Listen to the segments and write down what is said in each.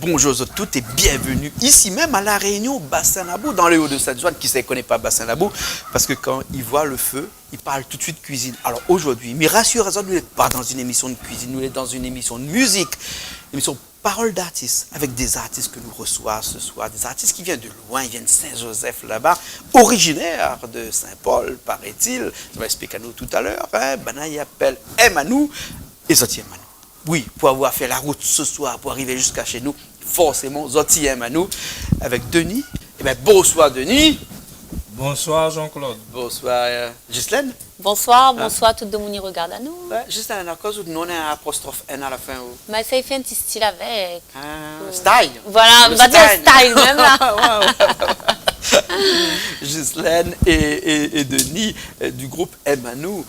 Bonjour à toutes et bienvenue ici même à La Réunion, Bas-Saint-Labou, dans les Hauts-de-Sainte-Joanne. Qui ne connaît pas Bas-Saint-Labou? Parce que quand il voit le feu, il parle tout de suite cuisine. Alors aujourd'hui, mais rassurez-vous, nous n'êtes pas dans une émission de cuisine, nous sommes dans une émission de musique, une émission Paroles d'artistes, avec des artistes que nous recevons ce soir, des artistes qui viennent de loin, ils viennent de Saint-Joseph là-bas, originaires de Saint-Paul, paraît-il. Ça va expliquer à nous tout à l'heure. Banaï appelle Emmanou et Zoti Emmanou. Oui, pour avoir fait la route ce soir, pour arriver jusqu'à chez nous, forcément, Zoti Emmanou, avec Denis. Eh bien, bonsoir Denis. Bonsoir Jean-Claude. Bonsoir Ghislaine. Bonsoir, bonsoir tout le monde qui regarde à nous. Ouais, Ghislaine, à cause où nous avons un apostrophe N à la fin. Mais ça fait un petit style avec. Style. Voilà, on va dire style même là. Ghislaine et Denis du groupe Emmanou,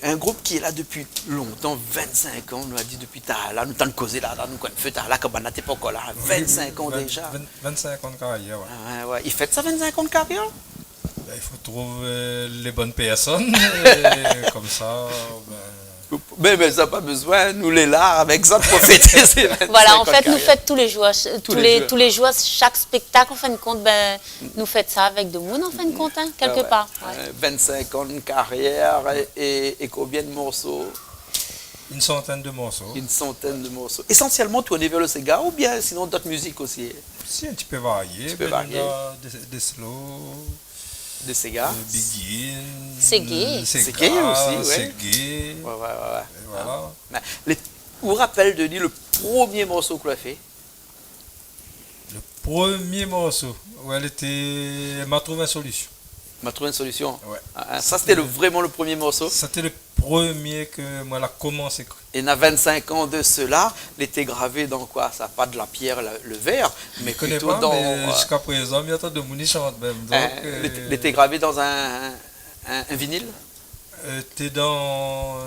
un groupe qui est là depuis longtemps, 25 ans, on nous a dit depuis tard, là, nous t'en causé là, nous connaissons fait tard, là, comme on n'était pas encore là, 25 ans déjà. 25 ans de carrière, ouais. Ouais. Il fait ça 25 ans de carrière? Il faut trouver les bonnes personnes, comme ça. Mais ça n'a pas besoin, nous les là, avec ça, pour fêter ces 25 voilà, en fait, nous nous fêtons tous les jours, tous les jours, chaque spectacle, en fin de compte, nous fêtons ça avec de monde, en fin de compte, hein, quelque part. Ouais. 25 ans de carrière et combien de morceaux? Une centaine de morceaux. Une centaine de morceaux. Essentiellement tourné vers le Sega ou bien sinon d'autres musiques aussi? Si, un petit peu varié. Des slow. De Sega. Biggie. Segé aussi, ouais. Segé. Ouais. Voilà. Vous rappelez, Denis, le premier morceau que vous avez fait? Le premier morceau, où elle était... m'a trouvé une solution. M'a trouvé une solution? Ouais. Ça, c'était vraiment le premier morceau? C'était le premier que moi, j'ai commencé. Et dans 25 ans de cela, il était gravé dans quoi? Ça, pas de la pierre, le verre, mais plutôt pas, dans... Mais jusqu'à présent, il y a tant de monde qui chante même. Il était gravé dans un vinyle? T'es dans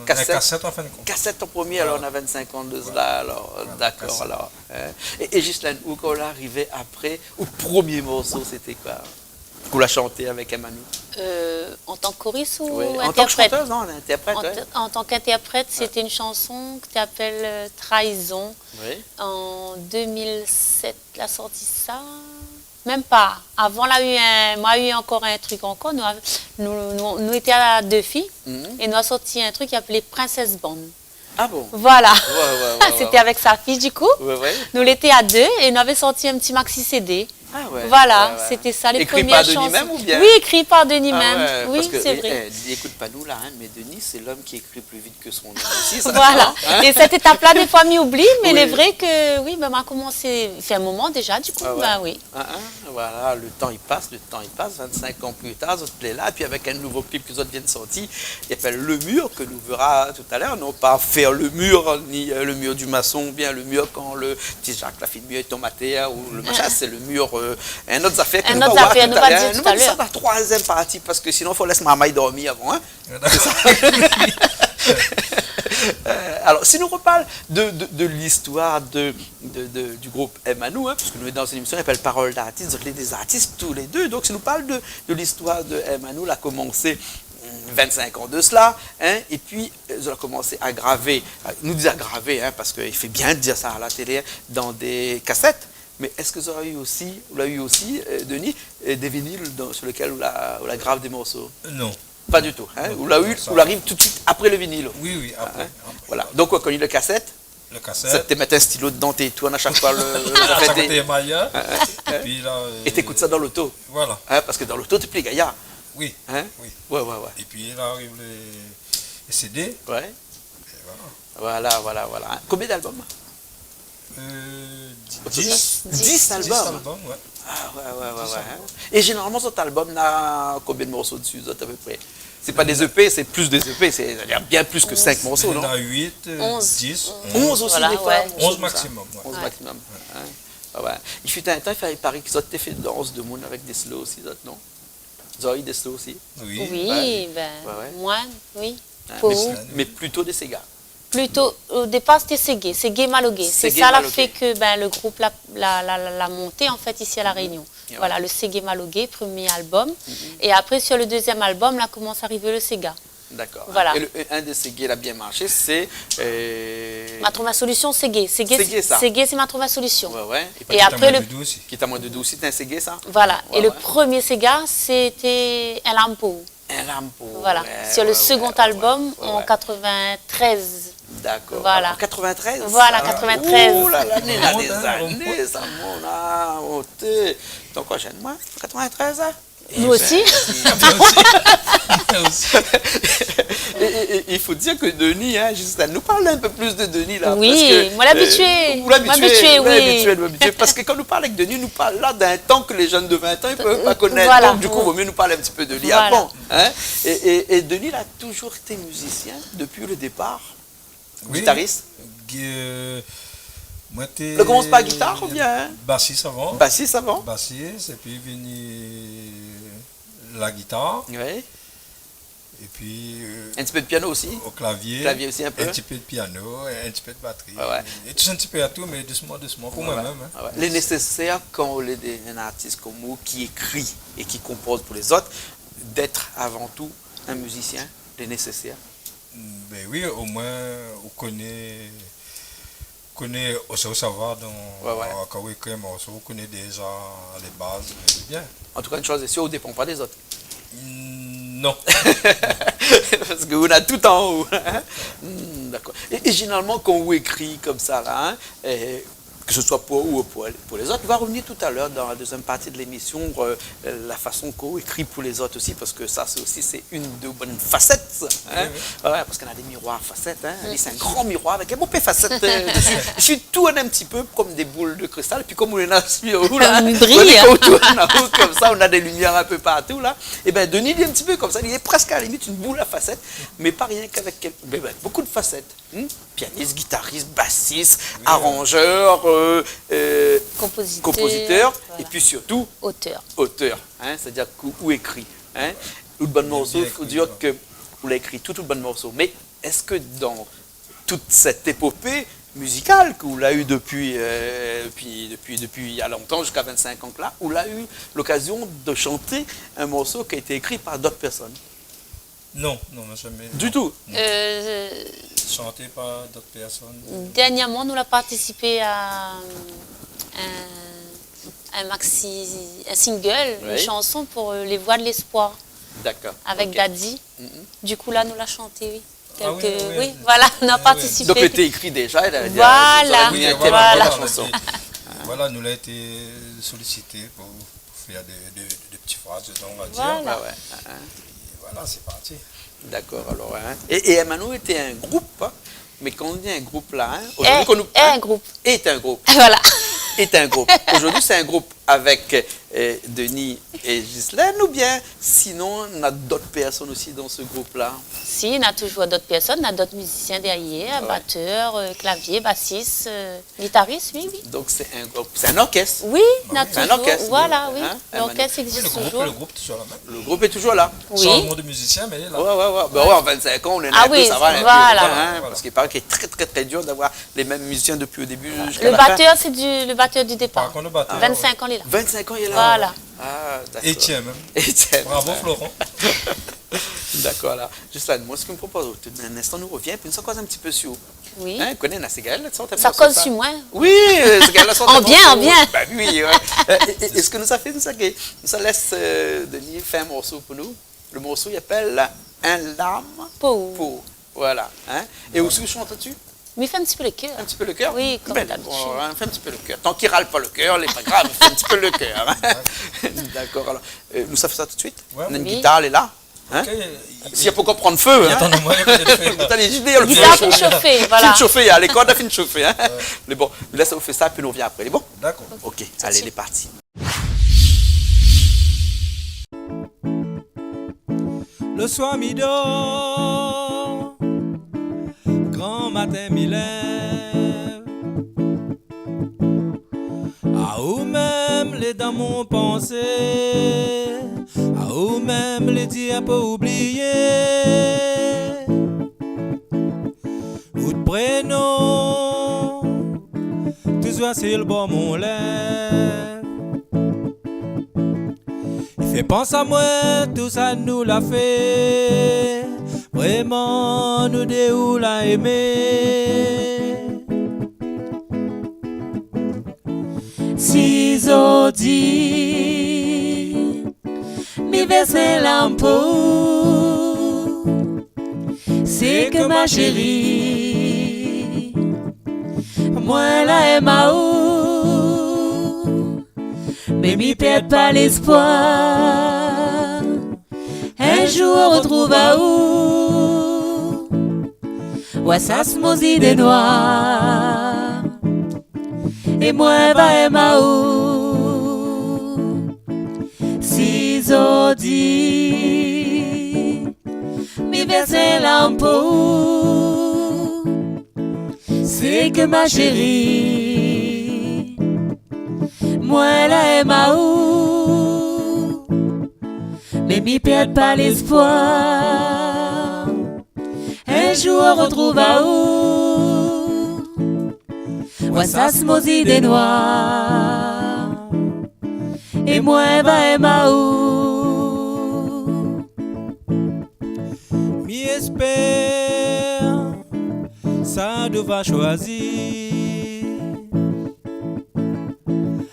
cassette. La cassette en fin de compte. Cassette en premier, alors on a 25 ans de cela, alors d'accord. Alors. Et Ghislaine, où quand on est arrivé après, au premier morceau, c'était quoi? Vous la chanté avec Emmanou? En tant que choriste ou en interprète? tant que chanteuse, non, interprète. En tant qu'interprète, c'était une chanson qui s'appelle Trahison. Oui. En 2007, la sortie ça. Même pas. Avant, moi, il y a eu encore un truc encore. Nous étions à deux filles et nous avons sorti un truc qui s'appelait Princesse Band. Ah bon? Voilà. Ouais. C'était avec sa fille du coup. Ouais. Nous l'étions à deux et nous avions sorti un petit maxi CD. Ah ouais. Voilà, c'était ça les écrit premières chansons. Écrit par Denis même ou bien? Oui, écrit par Denis même. Ouais, oui, c'est vrai. Écoute pas nous là, mais Denis, c'est l'homme qui écrit plus vite que son nom aussi. Ça, voilà. Hein? Et cette étape-là, des fois, m'y oublie, mais Oui. il est vrai que oui, on a commencé, il fait un moment déjà, du coup, oui. Voilà, le temps il passe, 25 ans plus tard, vous êtes là, puis avec un nouveau clip que vous autres viennent sortir, il s'appelle Le Mur, que nous verra tout à l'heure, non pas faire le mur, ni le mur du maçon, ou bien le mur quand le petit Jacques la fille de mur est tomaté, ou le machin, c'est le mur, un autre affaire que nous allons voir tout à l'heure. Nous allons ça dans la troisième partie, parce que sinon il faut laisser maman dormir avant. Hein? Alors, si nous reparlons de l'histoire du groupe Emmanou, hein, parce que nous sommes dans une émission qui s'appelle Paroles d'artistes, donc des artistes tous les deux. Donc, si nous parlons de l'histoire de Emmanou, elle a commencé 25 ans de cela, hein, et puis elle a commencé à graver, nous disons à graver, hein, parce qu'il fait bien de dire ça à la télé, dans des cassettes. Mais est-ce que vous avez eu aussi, Denis, des vinyles sur lesquels vous la grave des morceaux? Non. Pas du tout. Hein? Vous l'arrive tout de suite après le vinyle. Oui, après. Hein? Voilà. Donc, on connaît le cassette. Le cassette. Tu mets un stylo dedans, tu tournes à chaque fois et tu écoutes ça dans l'auto. Voilà. Hein? Parce que dans l'auto, tu es plus gaillard. Oui. Hein? Oui. Ouais. Et puis là arrive les CD. Ouais. Et voilà. Combien d'albums? 10 albums. 10 albums, ouais. Ah ouais. Et généralement, cet album a combien de morceaux dessus, à peu près? C'est pas des EP, c'est plus des EP, c'est bien plus que 5 morceaux, non? Il y en a 8, 10, 11 aussi, voilà, des fois. 11 maximum. 11 maximum. Ouais. Il fut un temps, il paraît qu'ils ont fait de danse de monde avec des slows aussi, non? Vous avez eu des slows aussi? Oui, moi, oui. Mais plutôt des Sega. Plutôt, au départ, c'était Ségué, Ségué-Malogué. C'est Ségué ça l'a Malogué. fait que le groupe l'a monté, en fait, ici à La Réunion. Yeah. Voilà, le Ségué-Malogué, premier album. Et après, sur le deuxième album, là commence à arriver le Séga. D'accord. Voilà. Et un de ces gays, il a bien marché, c'est... Ma trouve ma solution, Ségué. Ségué, ça. Ségué, c'est ma trouve ma solution. Ouais, ouais. Et après, le... Doudou aussi. Qui est à moins de 12, c'est un Ségué, ça? Voilà. Ouais, Et le ouais. premier Séga, c'était El Ampo. Un lampeau. Voilà. Ouais, Sur le ouais, second ouais, album, ouais, en ouais. 93. D'accord. Voilà. En 93? Voilà, ça. 93. Ouh là là, il a On des monte, hein, on années, ça monte là. monté. Donc quoi, jeune, moi? 93, hein? Nous aussi. Et il faut dire que Denis, hein, Justine, nous parle un peu plus de Denis là. Oui, parce que, moi l'habitué. vous l'habitué, M'habitué, vous oui. l'habitué, vous l'habitué. Parce que quand nous parle avec Denis, nous parle là d'un temps que les jeunes de 20 ans, ils ne peuvent pas connaître. Voilà. Donc du coup, il vaut mieux nous parler un petit peu de lui. Voilà. Ah bon, hein? Et Denis, il a toujours été musicien depuis le départ. Oui. Guitariste. Moi, t'es... Le commence pas à guitare ou bien? Hein? Bassiste avant. Bassiste avant. Bassiste, et puis venu la guitare, Oui. et puis Un petit peu de piano aussi. au clavier. Clavier aussi un peu. Un petit peu de piano, un petit peu de batterie. Ouais, ouais. Et tout un petit peu à tout, mais doucement, doucement, pour moi-même. Hein. Ah ouais. Les nécessaires quand on est un artiste comme vous qui écrit et qui compose pour les autres, d'être avant tout un musicien, les nécessaires. Ben oui, au moins, on connaît aussi au savoir dans Ouais. quand on écrit un morceau, on connaît déjà les bases, c'est bien. En tout cas, une chose est sûre, on ne dépend pas des autres. Non. Parce qu'on a tout en haut. Hein. D'accord. Et généralement, quand on écrit comme ça, là, hein, que ce soit pour vous ou pour les autres, on va revenir tout à l'heure dans la deuxième partie de l'émission, la façon qu'on écrit pour les autres aussi, parce que ça, c'est une de bonnes facettes. Hein. Oui. Ouais, parce qu'on a des miroirs facettes. Hein. Lui, c'est un grand miroir avec un beau peu facettes dessus. Je suis tout un petit peu comme des boules de cristal, puis comme on est là, là, Il brille. on tourne en haut, comme ça, on a des lumières un peu partout, là. Et bien, Denis, il est un petit peu comme ça, il est presque à la limite une boule à facettes, mais pas rien qu'avec beaucoup de facettes. Pianiste, guitariste, bassiste, arrangeur, compositeur, voilà. et puis surtout Auteur. auteur, hein, c'est-à-dire ou écrit. Hein. Tout le bon morceau, il faut écrit, dire ouais. que vous l'avez écrit tout le bon morceau. Mais est-ce que dans toute cette épopée musicale que vous l'avez eu depuis il y a longtemps, jusqu'à 25 ans que là, vous l'avez eu l'occasion de chanter un morceau qui a été écrit par d'autres personnes? Non, jamais. Du tout. Chanté par d'autres personnes. Dernièrement, nous avons participé à un single, Oui. une chanson pour les voix de l'espoir D'accord. avec Ok. Daddy. Du coup, là, nous l'a chanté, oui. Ah oui, Quelques- oui, oui, oui. voilà, on a Oui, participé. Donc, il était écrit déjà. Voilà. Il a Oui, voilà. la on a chanson. été- voilà, nous l'a été sollicité pour faire des petites phrases dedans, on va dire. Voilà. Ouais, ouais. Et voilà, c'est parti. D'accord, alors. Hein. Et Emmanuel était un groupe, hein, mais quand on dit un groupe là, hein, aujourd'hui, qu'on nous- Et hein, un groupe. est un groupe. Voilà. Est un groupe. Aujourd'hui, c'est un groupe avec Denis et Ghislaine, ou bien sinon, on a d'autres personnes aussi dans ce groupe-là? Si, on a toujours d'autres personnes, on a d'autres musiciens derrière, Ouais. batteurs, clavier, bassiste, guitariste, oui, oui. Donc, c'est un groupe. C'est un orchestre. Oui, on a C'est un toujours. orchestre, Voilà, hein, oui. un L'orchestre Oui, existe le toujours. groupe toujours la même. Le groupe est toujours là. Oui. Changement de musicien, mais il est là. Ouais, ouais, ouais. Ben ouais, en 25 ans, on est là Ah un peu, oui, ça va. un peu, voilà. hein, Voilà. Parce qu'il paraît qu'il est très, très, très dur d'avoir les mêmes musiciens depuis le début jusqu'à Le la fin. batteur, c'est le batteur du départ. Par contre, le batteur. 25 ans, il est là. 25 ans, il est là. Voilà. Ah, d'accord. Etienne même. Etienne. Bravo, Florent. D'accord, là. Juste là, moi, ce que je me propose, un instant, nous revient, puis nous sommes un petit peu sur. Oui. Hein, connais la cigale, là, Ça cause sur moi. Oui, cigale, là, En bien, en bien. Bah oui, ouais. Et ce que nous a fait, nous a laisse Denis faire un morceau pour nous. Le morceau, il appelle Un lame Pour. pour. Voilà. Hein. Et aussi, vous chantez dessus Mais il fait un petit peu le cœur. un petit peu le cœur? Oui, comme Ben, d'habitude. bon, hein, fais un petit peu le cœur. Tant qu'il râle pas le cœur, il n'est pas grave, fais un petit peu le cœur. Hein. D'accord, alors, nous ça fait ça tout de suite? Ouais. On a une Oui. guitare, elle est là. Hein? Ok, S'il y a pourquoi prendre feu, hein? Attends-moi, il y a peut-être fait. Attendez, je dis, le Guitare fin chauffée, voilà. Fin chauffée, hein, les cordes fin chauffées. Hein? Mais bon, laisse vous faire ça, puis nous revient après. Il est bon? D'accord. Ok, allez, il est parti. Le soir mi dort, grand matin mi lève. À où même les dames m'ont pensé, à où même les dieux pas oublié. Ou besoin c'est le bon mon lèvre. Il fait penser à moi, tout ça nous l'a fait. Vraiment, nous deux ou l'a aimé. Si zodi, mi verse lampo, c'est que ma chérie, moi la aime à ou, mais mi perd pas l'espoir, un jour on retrouve à ou, ouais ça se mosit des noirs, et moi va aimer à ou, si zodi, mi verse lampo, c'est que ma chérie, moi la aime à ou, mais mi perd pas l'espoir, un jour on retrouve à ou, ouais ça se mosit des noirs, et moi va aimer à ou. Mi espère, ça devra choisir.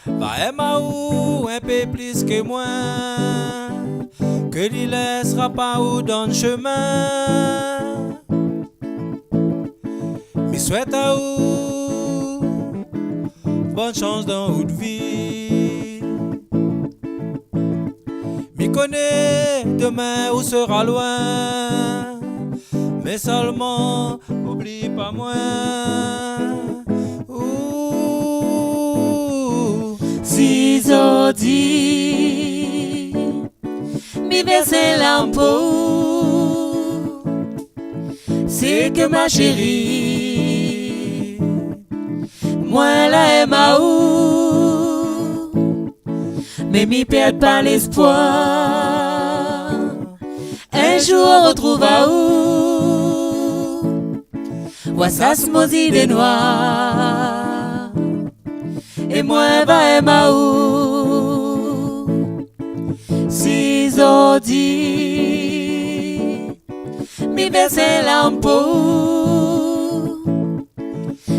Va aimer ou un peu plus que moi, que lui laissera pas ou dans le chemin. Mi souhaite à ou bonne chance dans votre vie. Mi connais demain où sera loin, mais seulement oublie pas moi. Si zodi, mi verse lampo, c'est que ma chérie, moi la aime à ou, mais mi perd pas l'espoir, un jour on retrouve à ou, ouais ça se mosit des noirs, et moi va aimer à ou, si zodi, mi verse lampo,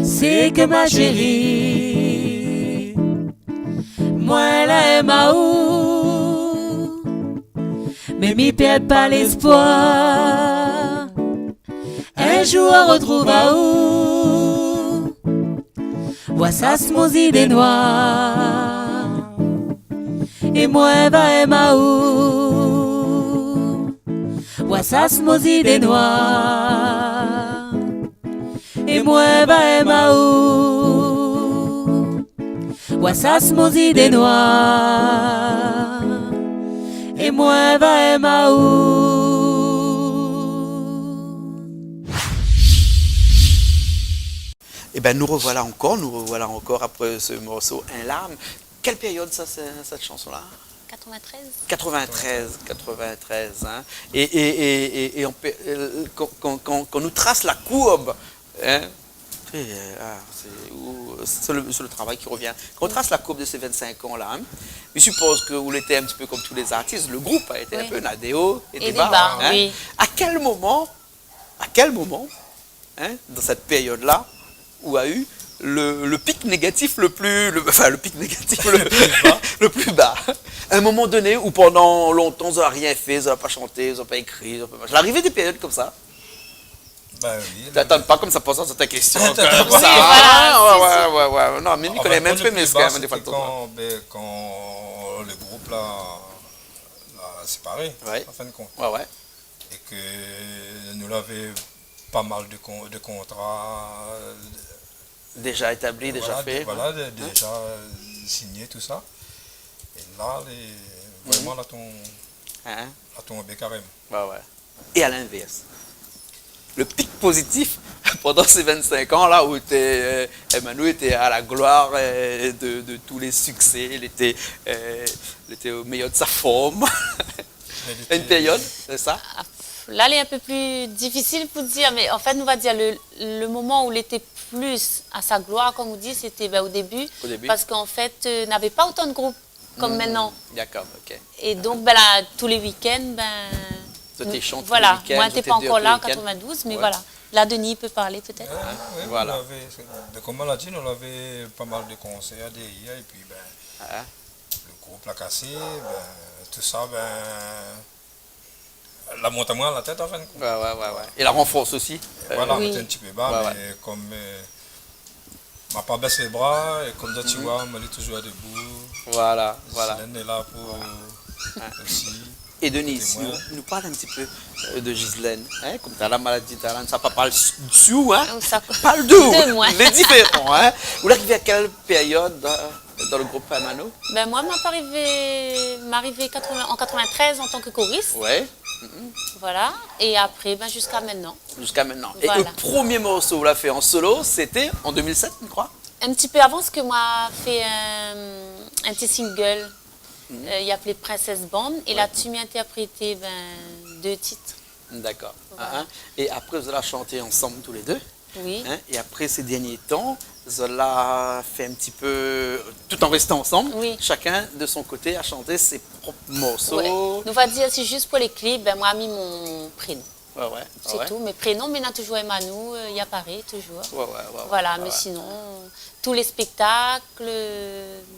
c'est que ma chérie, moi la aime à ou, mais mi perd pas l'espoir, un jour on retrouve à ou, ouais ça se mosit des noirs, et moi va aimer à ou, ouais ça se mosit des noirs, et moi va aimer à ou, ouais ça se mosit des noirs, et moi va aimer à ou. Eh bien, nous revoilà encore après ce morceau Un larme. Quelle période ça, cette chanson-là? 93. 93, hein. Et quand nous trace la courbe, hein, c'est le travail qui revient. Quand on trace la courbe de ces 25 ans-là, hein, je suppose que vous l'étiez un petit peu comme tous les artistes, le groupe a été un peu des hauts et des bas. Hein. Oui. À quel moment, hein, dans cette période-là, où a eu le pic négatif le plus bas. À un moment donné où pendant longtemps, ils n'ont rien fait, ils n'ont pas chanté, ils n'ont pas écrit. L'arrivée des périodes comme ça. Ben oui. T'attends pas comme ça posant cette question. Comme ça. Oui, voilà, Ouais. Non, mais il connaît même peu mes scams des fois. Quand le groupe l'a séparé, Ouais. en fin de compte. Ouais. Et que nous l'avions pas mal de contrats. Déjà établi, déjà fait. Voilà, déjà signé, tout ça. Et là, vraiment, là, Hein? a tombé carrément. Ouais. Et à l'inverse, le pic positif pendant ces 25 ans-là où Emmanuel était à la gloire de tous les succès, il était au meilleur de sa forme. Une période, c'est ça? Là, elle est un peu plus difficile pour dire, mais en fait, on va dire le moment où il était plus à sa gloire, comme vous dites, c'était au début. Au début. Parce qu'en fait, n'avait pas autant de groupes comme maintenant. D'accord, ok. Et donc, ben, là, tous les week-ends, Toi, t'es chanté voilà. le week-end, Moi, toi, t'es t'es pas deux encore là en le week-end. 92, mais Ouais. voilà. Là, Denis peut parler peut-être. Oui, Voilà. Comme on l'a dit, on avait pas mal de concerts derrière, et puis Ah, le groupe l'a cassé, tout ça, la monte à moi à la tête en fin de compte. ouais. Et la renforce aussi. Voilà, Oui. on était un petit peu bas, Ouais, mais comme m'a pas baissé les bras, et comme tu vois, on est toujours debout. Voilà. Célène est là pour aussi. Et Denis, si Témoin. nous parle un petit peu de Ghislaine, hein, comme tu as la maladie, tu as ça pas parle dessus, hein, Ça- parle d'où, de moi. les différents, hein. Vous l'arrivez à quelle période dans le groupe Emano? Ben, moi, m'arrivé en 93 en tant que choriste. Ouais, Voilà. Et après, jusqu'à maintenant. jusqu'à maintenant. Et Voilà. le premier morceau que vous l'avez fait en solo, c'était en 2007, je crois. Un petit peu avant, ce que moi fait un petit single. Il appelé Princesse Band. Et là-dessus, m'y interprété 2 titres. D'accord. Voilà. Hein. Et après, vous allez chanter ensemble tous les deux. Oui. Hein. Et après ces derniers temps, vous allez fait un petit peu, tout en restant ensemble, Oui. chacun de son côté a chanté ses propres morceaux. Ouais. Nous va dire, c'est juste pour les clips, moi, j'ai mis mon prénom. Ouais. C'est ouais. tout. Mes prénoms, mais il y a toujours Emmanou, il apparaît toujours. Ouais. Voilà, mais ouais. sinon, tous les spectacles,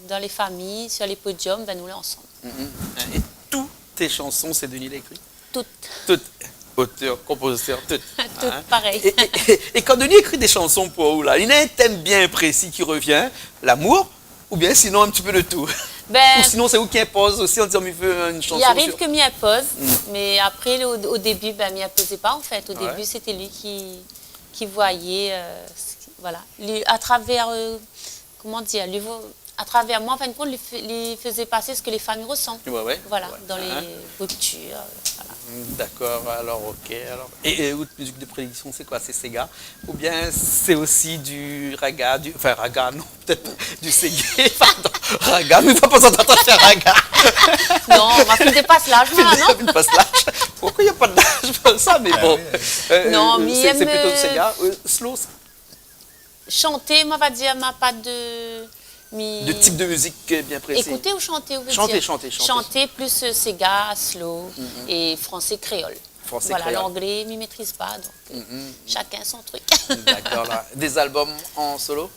dans les familles, sur les podiums, nous les ensemble. Mhm. Et toutes tes chansons, c'est Denis l'écrit. Toutes. Toutes. Auteur, compositeur, toutes. Toutes pareilles. Et quand Denis écrit des chansons pour vous, là, il y a un thème bien précis qui revient, l'amour, ou bien sinon un petit peu de tout. Ou sinon c'est vous qui impose aussi en disant il veut une chanson. Il arrive sur- que m'y impose, mais après, au début, m'y imposait pas en fait. Au Ouais. début, c'était lui qui voyait, voilà. Lui, à travers, comment dire, à travers moi, en fin de compte, lui faisait passer ce que les familles ressentent. Ouais. Voilà, Ouais. dans Hein. les ruptures, voilà. D'accord, alors ok. Alors. Et votre musique de prédiction, c'est quoi? C'est Sega? Ou bien c'est aussi du raga, enfin raga, non, peut-être pas, du Segé, pardon, raga, mais pas besoin d'entendre faire raga. Non, ma fille dépasse l'âge, moi, non? Une passe l'âge. Pourquoi il n'y a pas d'âge pour ça? Mais bon. Non, mais c'est aime, plutôt du Sega. Slow, Chanter, moi, va dire, m'a pas de... de type de musique bien précis. Écouter ou chanter, vous voulez Chanter, dire chanter. Chanter plus Sega, slow et français créole. Français Voilà, créole. l'anglais, je ne maîtrise pas, donc chacun son truc. D'accord, là. Des albums en solo?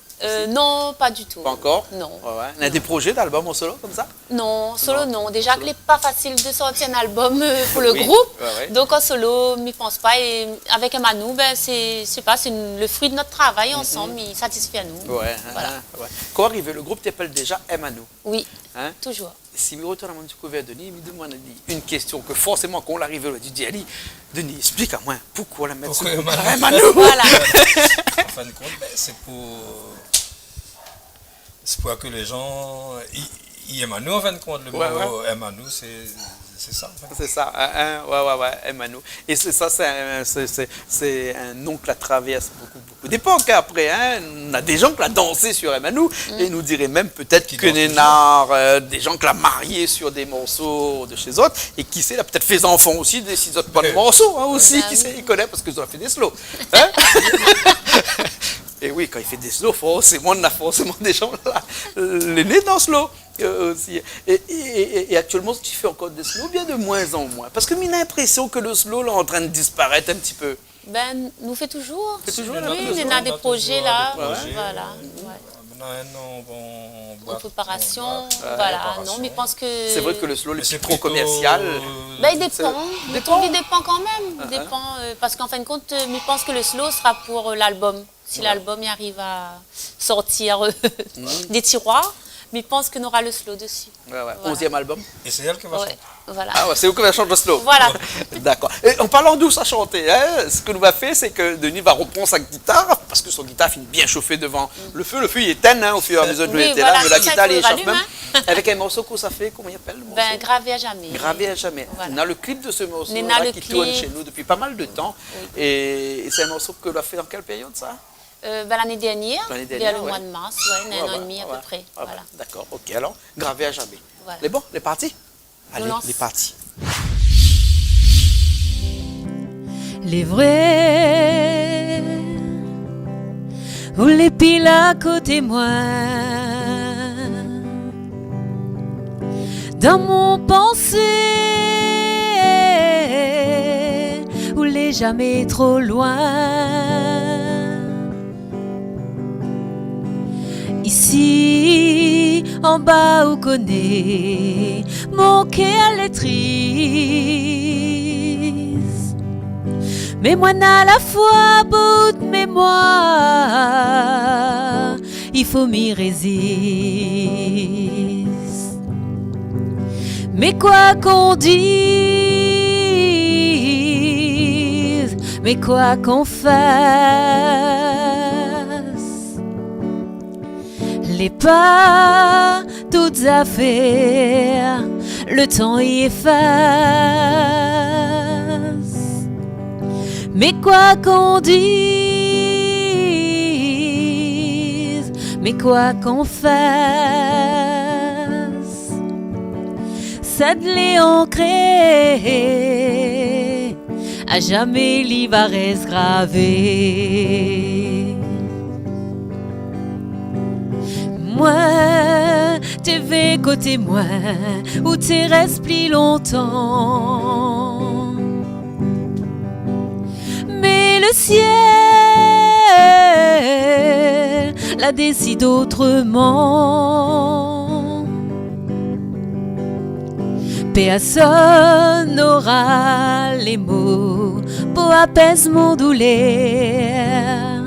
Non, pas du tout. Pas encore? Non. Ouais. Il y a des projets d'albums en solo comme ça? Non, solo non. Déjà que n'est pas facile de sortir un album pour le Oui, groupe. ouais. Donc en solo, je n'y pense pas. Et avec Emmanou, c'est le fruit de notre travail ensemble, il satisfait à nous. Ouais. Voilà. Ouais. Quand arrivé, le groupe t'appelle déjà Emmanou. Oui, Hein? toujours. Si je retourne à mon découvert Denis, il me demande une question que forcément, quand on l'arrive, il dit Ali, Denis, explique à moi, pourquoi la mettre sur le Pourquoi groupe Emmanou? Emmanou? Voilà. En fin de compte, c'est pour que les gens y aiment à nous, en fin de compte. Le Ouais, mot aime à nous, c'est ça. En fait. C'est ça, ouais, Emmanou. Et c'est ça, c'est un nom qui la traverse beaucoup d'époques après. Hein. On a des gens qui l'ont dansé sur Emmanou et nous dirait même peut-être Qui que dansent Nénard, des gens qui l'ont marié sur des morceaux de chez autres et qui sait, il a peut-être fait enfants aussi de ces autres bonnes morceaux hein, aussi, Bah qui oui. sait, il connaît parce qu'ils ont fait des slows. Hein. Et oui, quand il fait des slows, forcément, on a forcément des gens là, les nez dans slow aussi. Et actuellement, tu fais encore des slows, bien de moins en moins. Parce que j'ai l'impression que le slow là, est en train de disparaître un petit peu. Nous fait toujours. Fait toujours, Oui, là, il y toujours, en a des on a projets toujours là. des projets. Voilà. Maintenant, En préparation. on Voilà. préparation. Non, mais je pense que. C'est vrai que le slow, le Mais c'est trop plutôt, commercial. Il dépend. C'est- Le temps, il dépend quand même. Il dépend, parce qu'en fin de compte, je pense que le slow sera pour l'album. Si l'album y arrive à sortir des tiroirs, mais je pense qu'on aura le slow dessus. Ouais. Voilà. 11e album. Et c'est elle qui va Ouais, chanter. voilà. Ah ouais, c'est vous qui va chanter le slow. Voilà. D'accord. Et en parlant douce à chanter, hein, ce que nous va faire, c'est que Denis va reprendre sa guitare, parce que son guitare finit bien chauffée devant le feu. Le feu, il éteint hein, au fur et à mesure de Oui, l'été voilà, là, mais la c'est ça, guitare, il il faut échappe même. rallumer, Avec un morceau que ça fait, comment il appelle le morceau? Gravé à jamais. Gravé à jamais. Voilà. On a le clip de ce morceau On a le qui tourne clip. chez nous depuis pas mal de temps. Et c'est un morceau que l'on a fait dans quelle période ça? L'année dernière, L'année vers dernière, le ouais. mois de mars, un an et demi à peu près. Ah Voilà. bah, d'accord, ok. Alors, gravé à jamais. Voilà. Les bons, les partis? Allez, lance. les partis. Les vrais ou les piles à côté moi. Dans mon pensée, ou les jamais trop loin. Ici, en bas, où connaît mon cœur les triste. Mais moi, à la fois, bout de mémoire, il faut m'y résister. Mais quoi qu'on dise, mais quoi qu'on fasse, les pas, toutes affaires, le temps y efface. Mais quoi qu'on dise, mais quoi qu'on fasse, ça de l'est ancré, à jamais l'y va reste gravé. Moi, t'es vais côté moi, où t'es restes plus longtemps. Mais le ciel la décide autrement. Personne n'aura les mots pour apaiser mon douleur.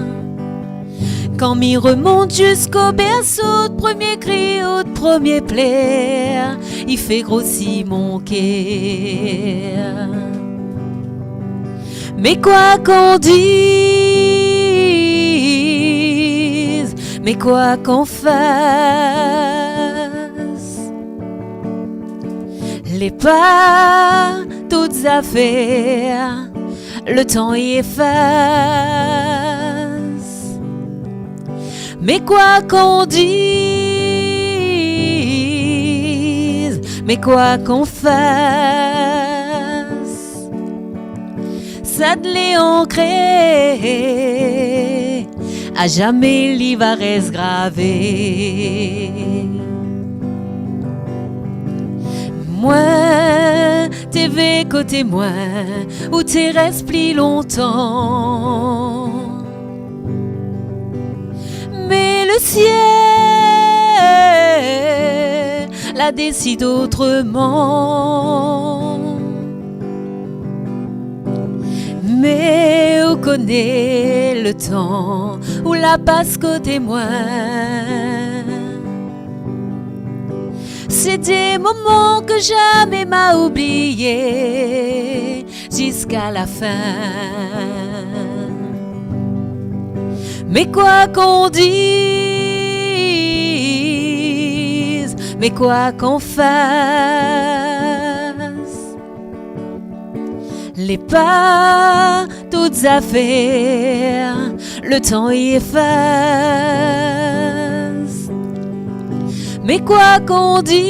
Quand m'y remonte jusqu'au berceau, de premier cri ou de premier plaire, il fait grossir mon cœur. Mais quoi qu'on dise, mais quoi qu'on fasse, les pas, toutes affaires, le temps y efface. Mais quoi qu'on dise, mais quoi qu'on fasse, ça de l'est ancré, à jamais l'y va reste gravé. Moi, t'es vais côté moi, où t'es restes plus longtemps. Mais le ciel la décide autrement. Mais où connaît le temps où la passe côté moi. C'est des moments que jamais m'a oublié jusqu'à la fin. Mais quoi qu'on dise, mais quoi qu'on fasse, les pas, toutes affaires, le temps y efface. Mais quoi qu'on dise,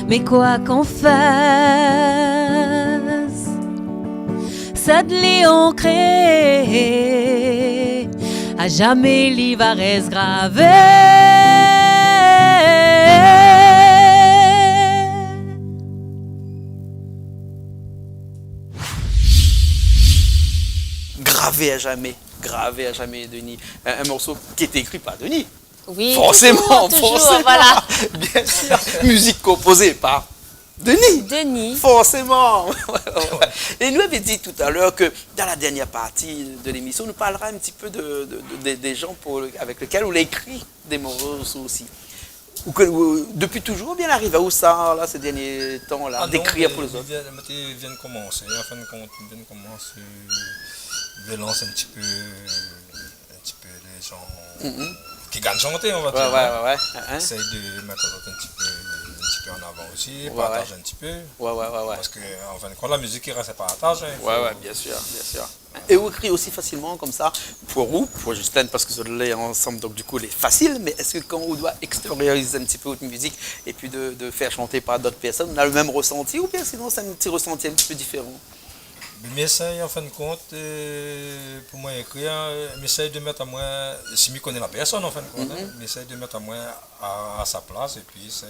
mais quoi qu'on fasse, ça de l'est ancré, à jamais l'y va reste gravé. Gravé à jamais, Denis. Un morceau qui était écrit par Denis. Oui, Forcément, toujours, forcément. voilà. Bien sûr. Musique composée par Denis. Denis. Forcément. Et nous avait dit tout à l'heure que dans la dernière partie de l'émission, nous parlera un petit peu des gens avec lesquels on a écrit des morceaux aussi. Depuis toujours, bien arrive à où ça, là, ces derniers temps, là, d'écrire pour les autres. Ils viennent commencer, en fin de compte, ils viennent commencer, ils lancent un petit peu les gens qui gagnent chanter, on va dire. Ouais. Essayent de mettre un petit peu en avant aussi, partager un petit peu. Parce que, en fin de compte, la musique, il reste à partager. Bien sûr. Et vous écrivez aussi facilement comme ça, pour vous, pour Justin, parce que vous l'êtes ensemble, donc du coup, il est facile, mais est-ce que quand on doit extérioriser un petit peu votre musique et puis de faire chanter par d'autres personnes, on a le même ressenti ou bien sinon c'est un petit ressenti un petit peu différent? Mais j'essaie en fin de compte, pour moi écrire, j'essaie de mettre à moi, si je connais la personne en fin de compte, j'essaie de mettre à moi à sa place et puis j'essaie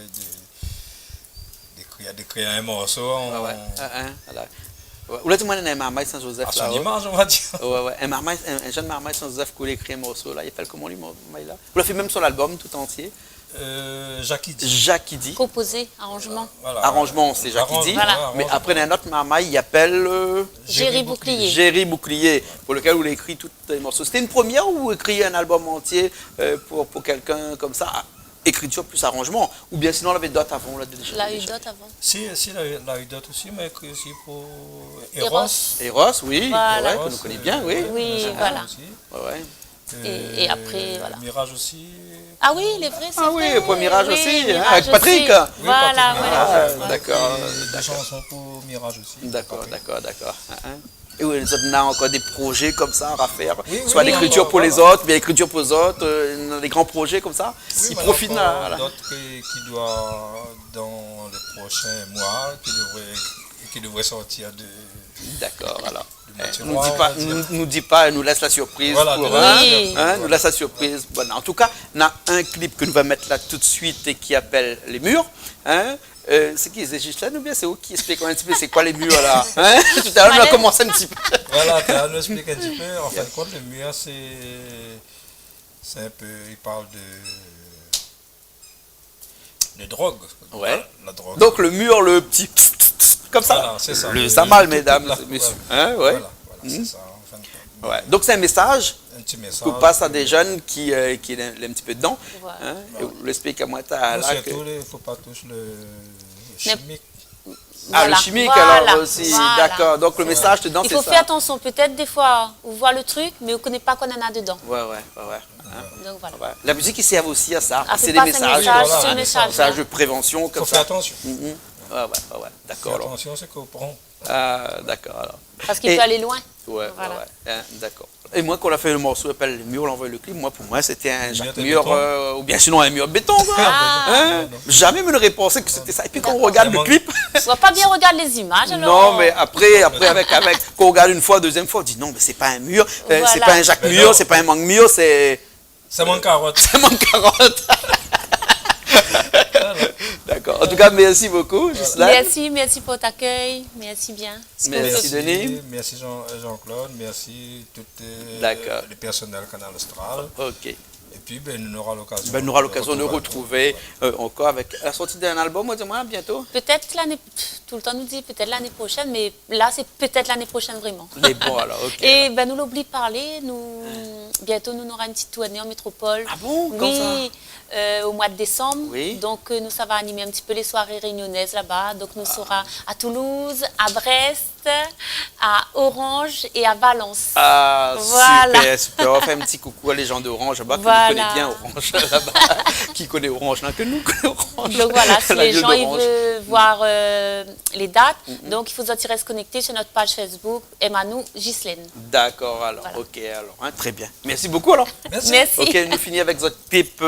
d'écrire un morceau en, Voilà. Ou là, tu m'as dit un marmaille Saint-Joseph. à son image, on va dire. Ouais. Un jeune marmaille Saint-Joseph qui a écrit un morceau là. Il s'appelle comment lui, marmaille là? Vous l'avez fait même sur l'album tout entier. Jacques dit. Jacques qui dit. Composé, arrangement. Voilà. Arrangement, c'est Jacques qui dit. Voilà. Mais après, il y a un autre marmaille, il appelle Géry Bouclier. Géry Bouclier, pour lequel vous avez écrit tous les morceaux. C'était une première ou vous écrivez un album entier pour quelqu'un comme ça? Écriture plus arrangement, ou bien sinon on avait d'autres avant là déjà. La eu d'autres avant. Si, la eu d'autres aussi, mais écrit aussi pour Eros. Eros, oui, Voilà. ouais, que nous connaissons bien, oui. Oui, voilà. Aussi. Ouais. Et après, voilà. Mirage aussi. Ah oui, les vrais, c'est Ah oui, vrai. pour Mirage Oui, aussi, hein, Mirage avec Patrick. aussi. Oui, Voilà, Patrick voilà. Mirage. D'accord, Des chansons pour Mirage aussi. d'accord. Et oui, nous avons encore des projets comme ça à faire, Oui, soit oui, l'écriture encore, pour les voilà. autres, bien l'écriture pour les autres, des grands projets comme ça. Oui, Ils mais profitent encore là. Voilà. d'autres qui doivent, dans les prochains mois, qui devraient sortir de D'accord, alors. mon tiroir, Nous dis on pas, va dire. nous dis pas, nous laisse la surprise Voilà, pour nous hein, laisse la hein, nous laisse la surprise. Bon, en tout cas, on a un clip que nous allons mettre là tout de suite et qui appelle Les Murs. Hein. C'est qui, c'est Gislaine ou bien c'est où qui explique un petit peu c'est quoi les murs là, hein? Tout à l'heure on a commencé un petit peu. Voilà, tu nous expliques un petit peu. En fin de compte, le mur, c'est un peu. Il parle de drogue. Ouais. La drogue. Donc le mur, le petit comme ça. Voilà, c'est ça. Le Samal, tout- mesdames toute et la- messieurs. voilà. Hein, ouais. Voilà, c'est ça, en fin de compte. Ouais. Donc c'est un message Un petit message. qu'on passe à des jeunes qui est un petit peu dedans. Voilà. Hein, et vous l'expliquez à moi là que... Surtout, il ne faut pas toucher le chimique. Ah, le Voilà. chimique Voilà. alors aussi, Voilà. d'accord. Donc le message dedans Il c'est faut ça. faire attention. Peut-être des fois, on voit le truc, mais on ne connaît pas qu'on en a dedans. Ouais. Hein. Donc voilà. Ouais. La musique, il sert aussi à ça. Ah, c'est c'est des pas ces messages. messages, voilà, ce un message. Message de prévention Il comme faut faire ça. attention. Ouais. D'accord. Faire alors. attention, c'est qu'on prend. Ah, d'accord. Alors. Parce qu'il Et- peut aller loin. Ouais. Voilà. Hein, d'accord. Et moi, quand on a fait le morceau, appelle Les Murs, on a envoyé le clip. Moi, pour moi, c'était un Jacques de Mur, béton. ou bien sinon un mur de béton. Quoi. Ah. Hein? Jamais me n'aurais pensé que c'était ça. Et puis quand on regarde le clip, On va pas bien regarder les images. Alors... non, mais après avec, quand on regarde une fois, deuxième fois, on dit non, mais c'est pas un mur, c'est Voilà. pas un Jacques Mais Mur, non. c'est pas un Mangue Mur, c'est C'est mon carotte. mon carotte. D'accord. En tout cas, merci beaucoup, Gislaine. Merci pour votre accueil. Merci bien. Merci, Denis. Merci Jean-Claude. Merci tout D'accord. le personnel Canal Austral. Ok. Et puis, on aura l'occasion. Ben, on aura l'occasion de retrouver encore avec la sortie d'un album, moi, bientôt. Peut-être l'année, tout le temps nous dit peut-être l'année prochaine, mais là c'est peut-être l'année prochaine vraiment. Mais bon, alors, ok. Et ben nous l'oublie de parler, bientôt nous aura une petite tournée en métropole. Ah bon, comme oui, au mois de décembre. Oui. Donc nous ça va animer un petit peu les soirées réunionnaises là-bas. Donc nous serons à Toulouse, à Brest, à Orange et à Valence. Ah, Voilà. super. On va faire un petit coucou à les gens d'Orange là-bas, qui Voilà. connaissent bien Orange là-bas. Qui connaît Orange, là, que nous connaissons Orange. Donc voilà, si La les ville gens ils d'Orange. veulent voir les dates, donc il faut se connecter sur notre page Facebook, Emmanou Gislaine. D'accord, alors, Voilà. ok, alors, hein, très bien. Merci beaucoup, alors. Merci. Merci. Ok, nous finissons avec votre pipe,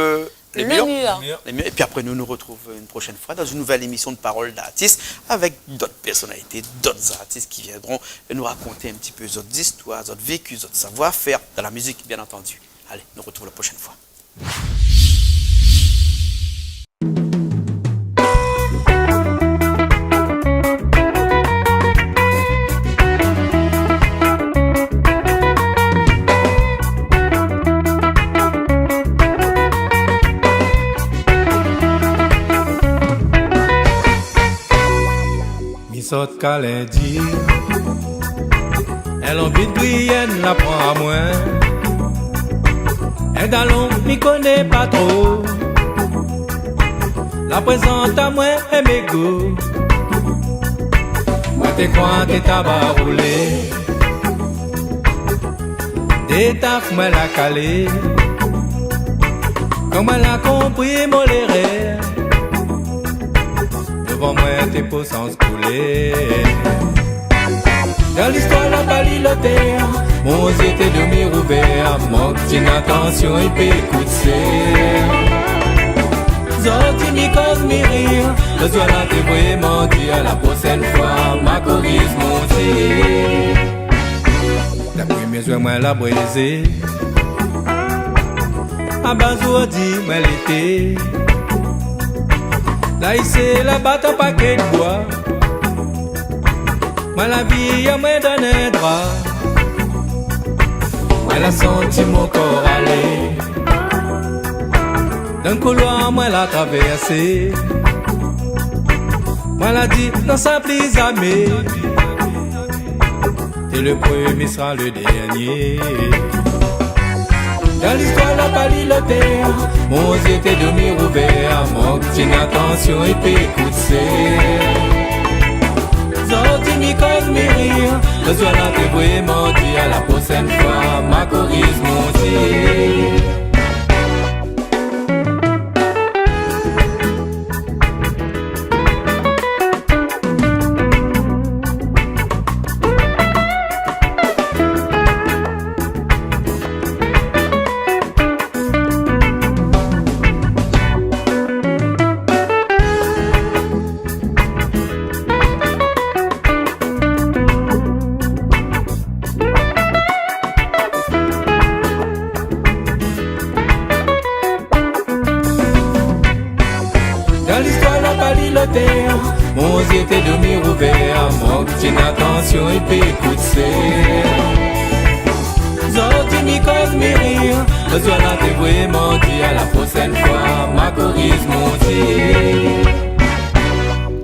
les Le murs. mur. Mur. Les murs. Et puis après, nous nous retrouvons une prochaine fois dans une nouvelle émission de Paroles d'artistes avec d'autres personnalités, d'autres artistes qui viendront nous raconter un petit peu d'autres histoires, d'autres vécus, d'autres savoir-faire dans la musique, bien entendu. Allez, nous retrouvons la prochaine fois. Mi sot kalindi, elle envie de briller, la prend à moi. Un dalon, mi connaît pas trop. La présente à moi, et mes goûts. Moi, t'es quoi, t'es tabac roulé. Des taf, moi, la calé. Comme elle a compris, mon l'erreur. Devant moi, tes peaux sans se couler. Dans l'histoire, la baliloté, mon yeux était demi-rouvert. Manque d'inattention et puis écoute, Zoti mi cause mi rire, besoin là t'es vraiment dit à la prochaine fois, ma corrige mon tir. La première joie moi la brisée, à bas dit moi l'été. Là ici la batte un paquet de bois, moi la vie à moi donne un drap. Elle a senti mon corps aller d'un couloir, moi l'a traversé. Moi l'a dit, non ça plus jamais. Et le premier sera le dernier. Dans l'histoire la pali le terre, mon yeux était demi ouvert, mon petit attention et puis écoutez. Zoti mi cause mi rire, besoin là t'es vraiment dit à la prochaine fois, ma corrige mon tir. Dans l'histoire la pali le terre, mon yeux était demi ouvert, mon petit attention et puis écoutez. Zoti mi cause mi rire, besoin là t'es vraiment dit à la prochaine fois, ma corrige mon tir.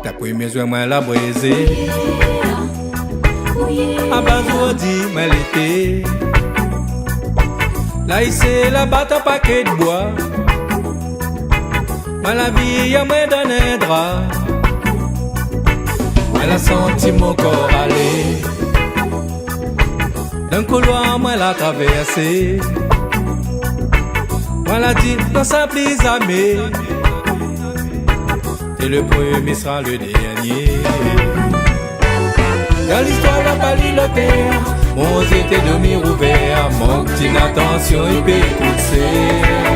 La première joie moi la brisée, à bas dit moi l'été. Là ici la batte un paquet de bois, moi la vie à moi donne un drap. Elle a senti mon corps aller d'un couloir, moi l'a traversé. Moi l'a dit, non ça plus jamais. Et le premier sera le dernier. Dans l'histoire la pali le terre, mon yeux était demi ouvert, mon petit attention et puis écoutez.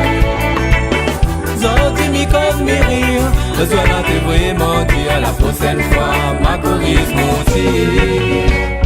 Zoti mi cause mi rire, besoin là t'es vraiment dit à la prochaine fois, ma corrige mon tir.